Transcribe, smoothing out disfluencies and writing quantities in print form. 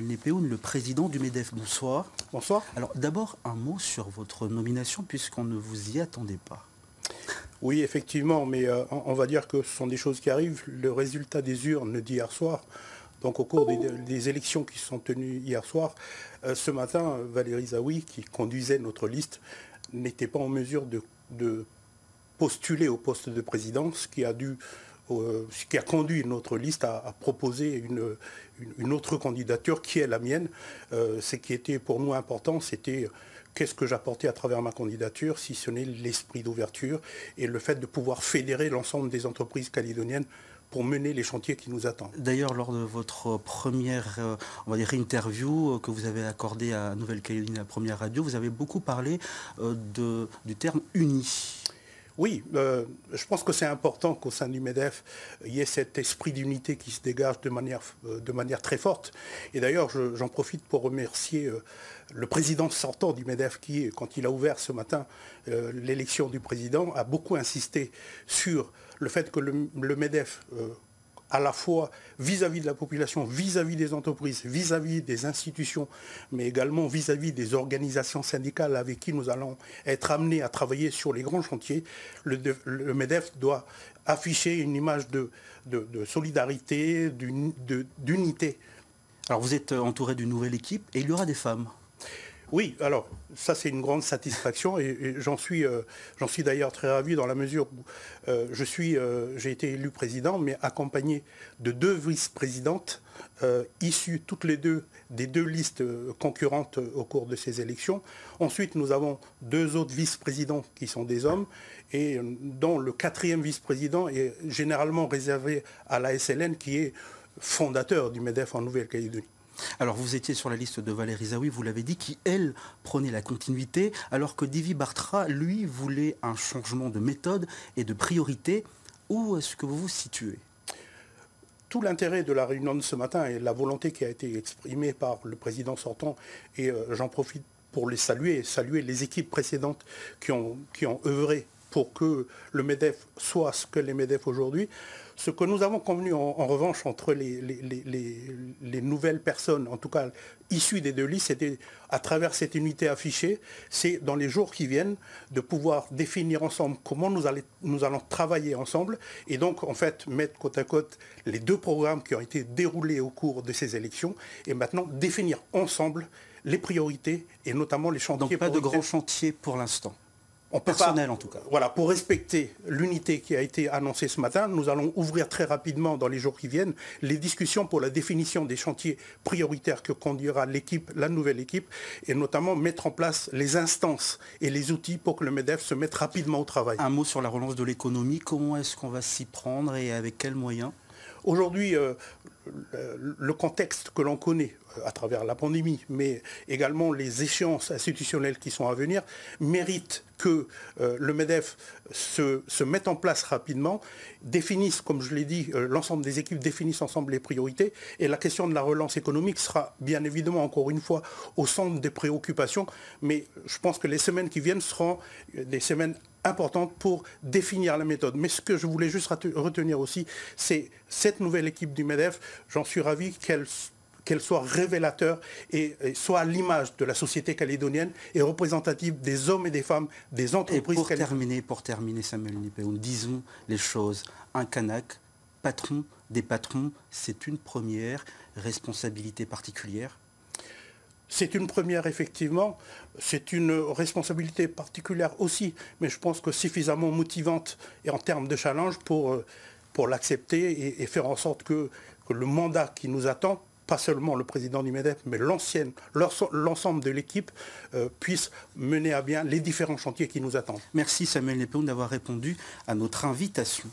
Népéoun, le président du MEDEF, bonsoir. Bonsoir. Alors d'abord un mot sur votre nomination puisqu'on ne vous y attendait pas. Oui, effectivement, mais on va dire que ce sont des choses qui arrivent. Le résultat des urnes d'hier soir, donc au cours des élections qui se sont tenues hier soir, ce matin, Valérie Zaoui, qui conduisait notre liste, n'était pas en mesure de postuler au poste de président, ce qui a conduit notre liste à proposer une autre candidature qui est la mienne. Ce qui était pour nous important, c'était qu'est-ce que j'apportais à travers ma candidature, si ce n'est l'esprit d'ouverture et le fait de pouvoir fédérer l'ensemble des entreprises calédoniennes pour mener les chantiers qui nous attendent. D'ailleurs, lors de votre première on va dire, interview que vous avez accordée à Nouvelle-Calédonie, la première radio, vous avez beaucoup parlé du terme « uni ». Oui, je pense que c'est important qu'au sein du MEDEF, il y ait cet esprit d'unité qui se dégage de manière très forte. Et d'ailleurs, j'en profite pour remercier le président sortant du MEDEF qui, quand il a ouvert ce matin l'élection du président, a beaucoup insisté sur le fait que le MEDEF, à la fois vis-à-vis de la population, vis-à-vis des entreprises, vis-à-vis des institutions, mais également vis-à-vis des organisations syndicales avec qui nous allons être amenés à travailler sur les grands chantiers, le MEDEF doit afficher une image de solidarité, d'unité. Alors vous êtes entouré d'une nouvelle équipe et il y aura des femmes. Oui, alors ça c'est une grande satisfaction et j'en suis d'ailleurs très ravi dans la mesure où j'ai été élu président mais accompagné de 2 vice-présidentes issues toutes les deux des 2 listes concurrentes au cours de ces élections. Ensuite nous avons 2 autres vice-présidents qui sont des hommes et dont le 4e vice-président est généralement réservé à la SLN qui est fondateur du MEDEF en Nouvelle-Calédonie. Alors vous étiez sur la liste de Valérie Zaoui, vous l'avez dit, qui elle prenait la continuité, alors que Divi Bartra, lui, voulait un changement de méthode et de priorité. Où est-ce que vous vous situez? Tout l'intérêt de la réunion de ce matin et la volonté qui a été exprimée par le président sortant, et j'en profite pour les saluer les équipes précédentes qui ont œuvré pour que le MEDEF soit ce que l'est MEDEF aujourd'hui. Ce que nous avons convenu en revanche entre les nouvelles personnes, en tout cas issues des 2 listes, c'était à travers cette unité affichée, c'est dans les jours qui viennent de pouvoir définir ensemble comment nous allons travailler ensemble et donc en fait mettre côte à côte les 2 programmes qui ont été déroulés au cours de ces élections et maintenant définir ensemble les priorités et notamment les chantiers. Donc pas de grands chantiers pour l'instant. Personnel en tout cas. Voilà, pour respecter l'unité qui a été annoncée ce matin, nous allons ouvrir très rapidement dans les jours qui viennent les discussions pour la définition des chantiers prioritaires que conduira la nouvelle équipe et notamment mettre en place les instances et les outils pour que le MEDEF se mette rapidement au travail. Un mot sur la relance de l'économie, comment est-ce qu'on va s'y prendre et avec quels moyens? Aujourd'hui, le contexte que l'on connaît à travers la pandémie, mais également les échéances institutionnelles qui sont à venir, méritent que le MEDEF se mette en place rapidement, définisse, comme je l'ai dit, l'ensemble des équipes définissent ensemble les priorités, et la question de la relance économique sera bien évidemment, encore une fois, au centre des préoccupations, mais je pense que les semaines qui viennent seront des semaines importante pour définir la méthode. Mais ce que je voulais juste retenir aussi, c'est cette nouvelle équipe du MEDEF, j'en suis ravi qu'elle soit révélateur et soit à l'image de la société calédonienne et représentative des hommes et des femmes, des entreprises calédoniennes. Et pour terminer, Samuel Népéoun, disons les choses. Un Kanak, patron des patrons, c'est une première responsabilité particulière. C'est une première, effectivement. C'est une responsabilité particulière aussi, mais je pense que suffisamment motivante et en termes de challenge pour l'accepter et faire en sorte que le mandat qui nous attend, pas seulement le président du MEDEF, mais l'ensemble de l'équipe puisse mener à bien les différents chantiers qui nous attendent. Merci Samuel Népéoun d'avoir répondu à notre invitation.